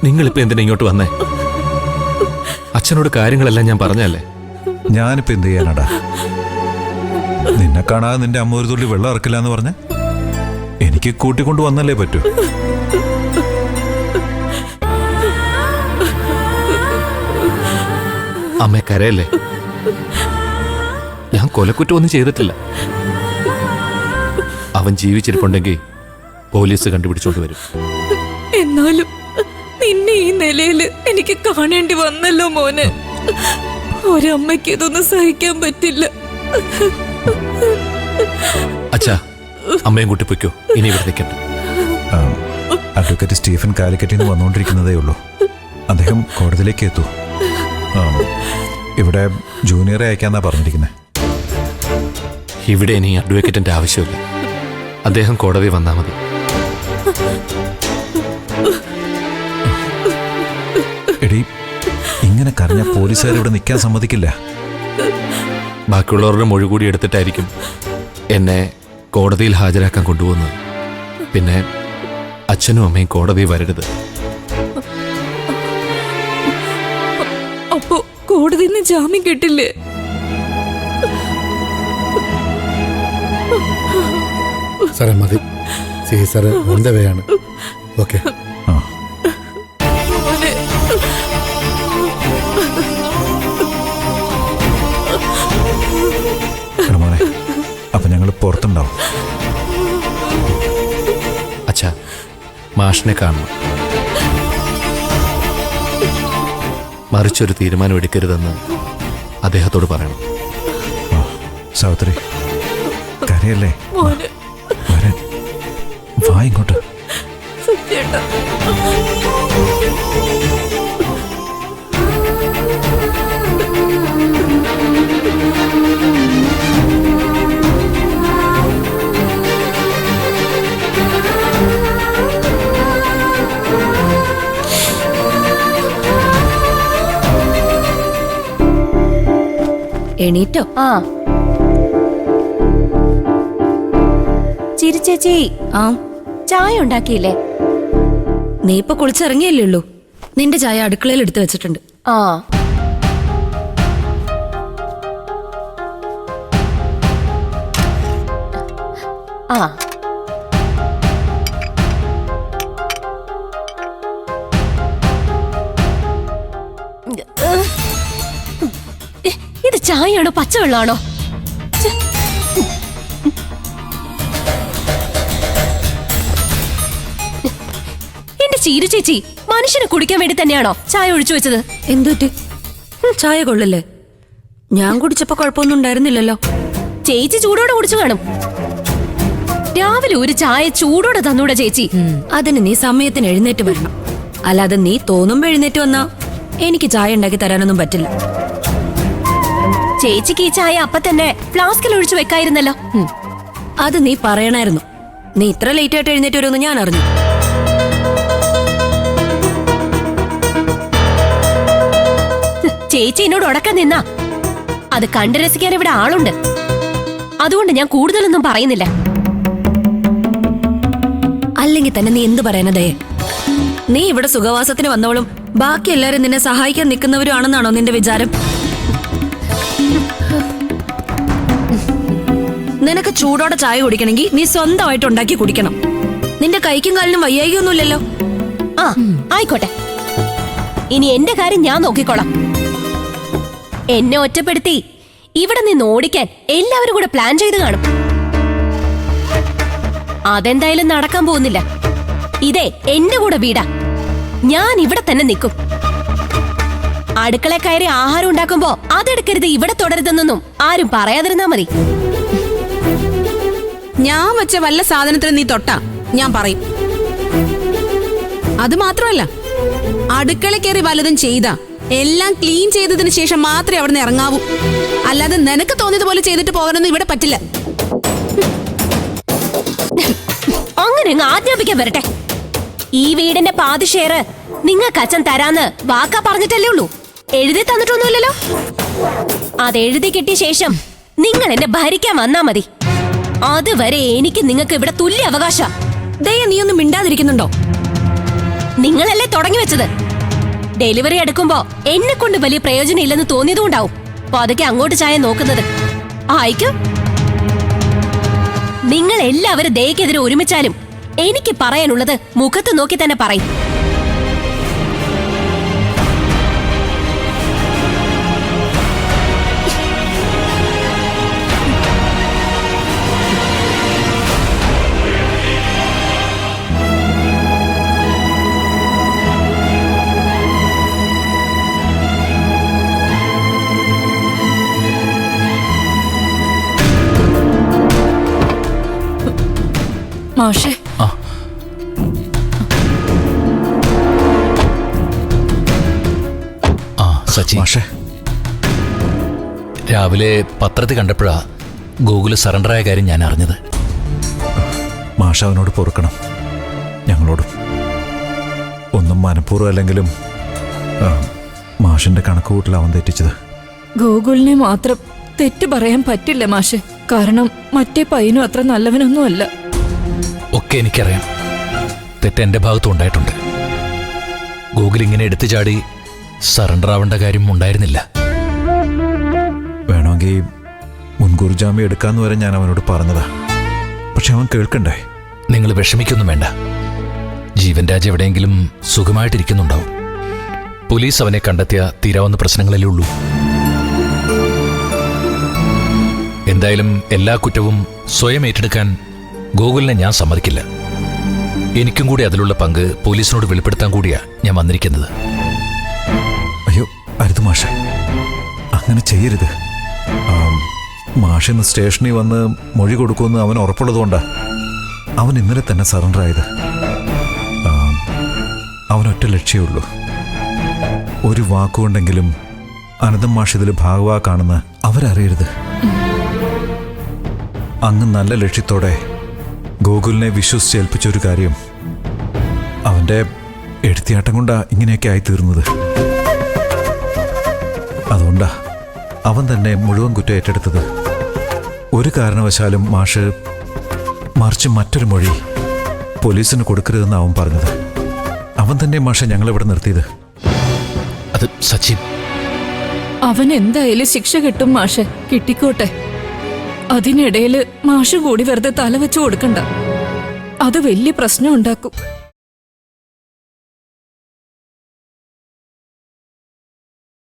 നിങ്ങളിപ്പോ എന്തിനാ ഇങ്ങോട്ട് വന്നേ? അച്ഛനോട് കാര്യങ്ങളെല്ലാം ഞാൻ പറഞ്ഞല്ലേ. ഞാനിപ്പോ എന്ത് ചെയ്യാനാടാ? നിന്നെ കാണാതെ നിന്റെ അമ്മ ഒരു തുള്ളി വെള്ളം ഇറക്കില്ല എന്ന് പറഞ്ഞ എനിക്ക് കൂട്ടിക്കൊണ്ട് വന്നല്ലേ പറ്റൂ. അമ്മ കരയല്ലേ? ഞാൻ കൊലക്കുറ്റമൊന്നും ചെയ്തിട്ടില്ല. അവൻ ജീവിച്ചിരിപ്പുണ്ടെങ്കിൽ പോലീസ് കണ്ടുപിടിച്ചോണ്ട് വരും. എന്നാലും നിന്നെ ഈ നിലയിൽ എനിക്ക് കാണേണ്ടി വന്നല്ലോ മോനെ. ഒരമ്മയ്ക്ക് ഇതൊന്നും സഹിക്കാൻ പറ്റില്ല. അച്ഛാ, അമ്മയും കൂട്ടി പൊയ്ക്കോ. ഇനി ഇവിടെ നിൽക്കണ്ട. അഡ്വക്കേറ്റ് സ്റ്റീഫൻ കാലിക്കറ്റിൽ നിന്ന് വന്നുകൊണ്ടിരിക്കുന്നതേ ഉള്ളൂ. അദ്ദേഹം കോടതിയിലേക്ക് എത്തൂ. ഇവിടെ ജൂനിയറെ അയക്കാന്നാ പറഞ്ഞിരിക്കുന്നത്. ഇവിടെ ഇനി അഡ്വക്കേറ്റിന്റെ ആവശ്യമില്ല. അദ്ദേഹം കോടതി വന്നാൽ മതി. എടി, ഇങ്ങനെ കരഞ്ഞ പോലീസുകാർ ഇവിടെ നിൽക്കാൻ സമ്മതിക്കില്ല. ബാക്കിയുള്ളവരുടെ മൊഴി കൂടി എടുത്തിട്ടായിരിക്കും എന്നെ കോടതിയിൽ ഹാജരാക്കാൻ കൊണ്ടുപോകുന്നത്. പിന്നെ അച്ഛനും അമ്മയും കോടതിയിൽ വരരുത്. അപ്പോ കോടതിയിൽ നിന്ന് ജാമ്യം കിട്ടില്ലേ? സാറേ മതി. സാറ് ഓൺ ദ വേ ആണ്. ഓക്കെ. മോനെ, അപ്പൊ ഞങ്ങൾ പുറത്തുണ്ടാവും. അച്ഛാ, മാഷിനെ കാണണം. മറിച്ചൊരു തീരുമാനം എടുക്കരുതെന്ന് അദ്ദേഹത്തോട് പറയണം. സാവിത്രി, കരയല്ലേ? വാ ഇങ്ങോട്ട്. എണീറ്റോ? ചിരിച്ചേച്ചി, ചായ ഉണ്ടാക്കിയില്ലേ? നീ ഇപ്പൊ കുളിച്ചിറങ്ങിയല്ലേ ഉള്ളൂ. നിന്റെ ചായ അടുക്കളയിൽ എടുത്തു വെച്ചിട്ടുണ്ട്. ഇത് ചായയാണോ പച്ചവെള്ളമാണോ? എന്റെ ചീരു ചേച്ചി, മനുഷ്യനെ കുടിക്കാൻ വേണ്ടി തന്നെയാണോ ചായ ഒഴിച്ചു വെച്ചത്? എന്തുറ്റി? ചായ കൊള്ളല്ലേ? ഞാൻ കുടിച്ചപ്പോ കുഴപ്പമൊന്നും ഉണ്ടായിരുന്നില്ലല്ലോ. ചേച്ചി ചൂടോടെ കുടിച്ചു കാണും. രാവിലെ ഒരു ചായ ചൂടോടെ തന്നൂടെ ചേച്ചി? അതിന് നീ സമയത്തിന് എഴുന്നേറ്റ് വരണം. അല്ലാതെ നീ തോന്നുമ്പോ എഴുന്നേറ്റ് വന്നാ എനിക്ക് ചായ ഉണ്ടാക്കി തരാനൊന്നും പറ്റില്ല. ചേച്ചിക്ക് ഈ ചായ അപ്പൊ തന്നെ ഫ്ലാസ്കിൽ ഒഴിച്ചു വെക്കായിരുന്നല്ലോ. അത് നീ പറയണായിരുന്നു. നീ ഇത്ര ലേറ്റ് ആയിട്ട് എഴുന്നേറ്റ് വരുമെന്ന് ഞാൻ അറിഞ്ഞു. ചേച്ചി എന്നോട് ഉടക്കാൻ നിന്നാ അത് കണ്ടു രസിക്കാൻ ഇവിടെ ആളുണ്ട്. അതുകൊണ്ട് ഞാൻ കൂടുതലൊന്നും പറയുന്നില്ല. അല്ലെങ്കിൽ തന്നെ നീ എന്ത് പറയാനതേ? നീ ഇവിടെ സുഖവാസത്തിന് വന്നവളും ബാക്കി എല്ലാരും നിന്നെ സഹായിക്കാൻ നിൽക്കുന്നവരും ആണെന്നാണോ നിന്റെ വിചാരം? നിനക്ക് ചൂടോടെ ചായ കുടിക്കണമെങ്കിൽ നീ സ്വന്തമായിട്ട് ഉണ്ടാക്കി കുടിക്കണം. നിന്റെ കൈക്കും കാലിനും വയ്യായികയൊന്നുമില്ലല്ലോ. ആയിക്കോട്ടെ, ഇനി എന്റെ കാര്യം ഞാൻ നോക്കിക്കോളാം. എന്നെ ഒറ്റപ്പെടുത്തി ഇവിടെ നിന്ന് ഓടിക്കാൻ എല്ലാവരും കൂടെ പ്ലാൻ ചെയ്ത് കാണും. അതെന്തായാലും നടക്കാൻ പോകുന്നില്ല. ഇതേ എന്റെ കൂടെ വീടാ. ഞാൻ ഇവിടെ തന്നെ നിൽക്കും. അടുക്കള കയറി ആഹാരം ഉണ്ടാക്കുമ്പോ അതെടുക്കരുത്, ഇവിടെ തുടരുതെന്നൊന്നും ആരും പറയാതിരുന്നാ മതി. ഞാൻ വെച്ച വല്ല സാധനത്തിന് നീ തൊട്ടാ ഞാൻ പറയും. അത് മാത്രമല്ല, അടുക്കള കയറി വല്ലതും ചെയ്താ എല്ലാം ക്ലീൻ ചെയ്തതിന് ശേഷം മാത്രമേ അവിടെ നിന്ന് ഇറങ്ങാവൂ. അല്ലാതെ നിനക്ക് തോന്നിയതുപോലെ ചെയ്തിട്ട് പോകാനൊന്നും ഇവിടെ പറ്റില്ല. അങ്ങനെ ആജ്ഞാപിക്കാൻ വരട്ടെ. ഈ വീടിന്റെ പാതി ഷെയർ നിങ്ങൾക്ക് അച്ഛൻ തരാന്ന് വാക്കാ പറഞ്ഞിട്ടല്ലേ ഉള്ളൂ. എഴുതി തന്നിട്ടൊന്നുമില്ലല്ലോ. അതെഴുതി കിട്ടിയ ശേഷം നിങ്ങൾ എന്നെ ഭരിക്കാൻ വന്നാ മതി. അതുവരെ എനിക്ക് നിങ്ങൾക്ക് ഇവിടെ തുല്യ അവകാശ. ദയ, നീ ഒന്നും മിണ്ടാതിരിക്കുന്നുണ്ടോ? നിങ്ങളല്ലേ തുടങ്ങി വെച്ചത്. ഡെലിവറി എടുക്കുമ്പോ എന്നെ കൊണ്ട് വലിയ പ്രയോജനം ഇല്ലെന്ന് തോന്നിയതുകൊണ്ടാവും അപ്പൊ അതൊക്കെ അങ്ങോട്ട് ചായ നോക്കുന്നത്. ആയിക്കോ. നിങ്ങൾ എല്ലാവരും ദയക്കെതിരെ ഒരുമിച്ചാലും എനിക്ക് പറയാനുള്ളത് മുഖത്ത് നോക്കി തന്നെ പറയും. മാഷേ, സച്ചി, മാഷേ, രാവിലെ പത്രത്തിൽ കണ്ടപ്പോഴാ ഗോകുല് സറണ്ടറായ കാര്യം ഞാൻ അറിഞ്ഞത്. മാഷ അവനോട് പൊറുക്കണം, ഞങ്ങളോടും. ഒന്നും മനഃപൂർവ്വം അല്ലെങ്കിലും മാഷിന്റെ കണക്കുകൂട്ടിൽ അവൻ തെറ്റിച്ചത്. ഗോകുലിനെ മാത്രം തെറ്റ് പറയാൻ പറ്റില്ല മാഷെ. കാരണം മറ്റേ പയ്യനും അത്ര നല്ലവനൊന്നുമല്ല. ഒക്കെ എനിക്കറിയാം. തെറ്റ് എന്റെ ഭാഗത്തും ഉണ്ടായിട്ടുണ്ട്. ഗോകുൽ ഇങ്ങനെ എടുത്തു ചാടി സറണ്ടർ ആവേണ്ട കാര്യം ഉണ്ടായിരുന്നില്ല. വേണമെങ്കിൽ മുൻകൂർ ജാമ്യം എടുക്കാന്ന് വരെ ഞാൻ അവനോട് പറഞ്ഞതാ. പക്ഷെ അവൻ കേൾക്കണ്ടേ. നിങ്ങൾ വിഷമിക്കൊന്നും വേണ്ട. ജീവൻ രാജ് എവിടെയെങ്കിലും സുഖമായിട്ടിരിക്കുന്നുണ്ടാവും. പോലീസ് അവനെ കണ്ടെത്തിയ തീരാവുന്ന പ്രശ്നങ്ങളല്ലേ ഉള്ളൂ. എന്തായാലും എല്ലാ കുറ്റവും സ്വയം ഏറ്റെടുക്കാൻ ഗോകുലിനെ ഞാൻ സമ്മതിക്കില്ല. എനിക്കും കൂടി അതിലുള്ള പങ്ക് പോലീസിനോട് വെളിപ്പെടുത്താൻ കൂടിയാ ഞാൻ വന്നിരിക്കുന്നത്. അയ്യോ അരുത് മാഷെ, അങ്ങനെ ചെയ്യരുത്. മാഷിന്ന് സ്റ്റേഷനിൽ വന്ന് മൊഴി കൊടുക്കുമെന്ന് അവൻ ഉറപ്പുള്ളതുകൊണ്ടാ അവൻ ഇന്നലെ തന്നെ സറണ്ടർ ആയത്. അവനൊറ്റ ലക്ഷ്യമുള്ളൂ, ഒരു വാക്കുകൊണ്ടെങ്കിലും അനന്തം മാഷ് ഇതിൽ ഭാഗവാക്കാണെന്ന് അവരറിയരുത്. അങ്ങ് നല്ല ലക്ഷ്യത്തോടെ ഗോകുലിനെ വിശ്വസിച്ചേൽപ്പിച്ചൊരു കാര്യം അവന്റെ എടുത്തിയാട്ടം കൊണ്ടാ ഇങ്ങനെയൊക്കെ ആയിത്തീർന്നത്. അതുകൊണ്ടാ അവൻ തന്നെ മുഴുവൻ കുറ്റം ഏറ്റെടുത്തത്. ഒരു കാരണവശാലും മാഷ് മറിച്ച് മറ്റൊരു മൊഴി പോലീസിന് കൊടുക്കരുതെന്ന് അവൻ പറഞ്ഞത്. അവൻ തന്നെ മാഷ ഞങ്ങളിവിടെ നിർത്തിയത്. അത് സച്ചി, അവൻ എന്തായാലും ശിക്ഷ കിട്ടും മാഷെ, കിട്ടിക്കോട്ടെ. അതിനിടയില് മാഷ് കൂടി വെറുതെ തല വെച്ച് കൊടുക്കണ്ട. അത് വലിയ പ്രശ്നം ഉണ്ടാക്കും.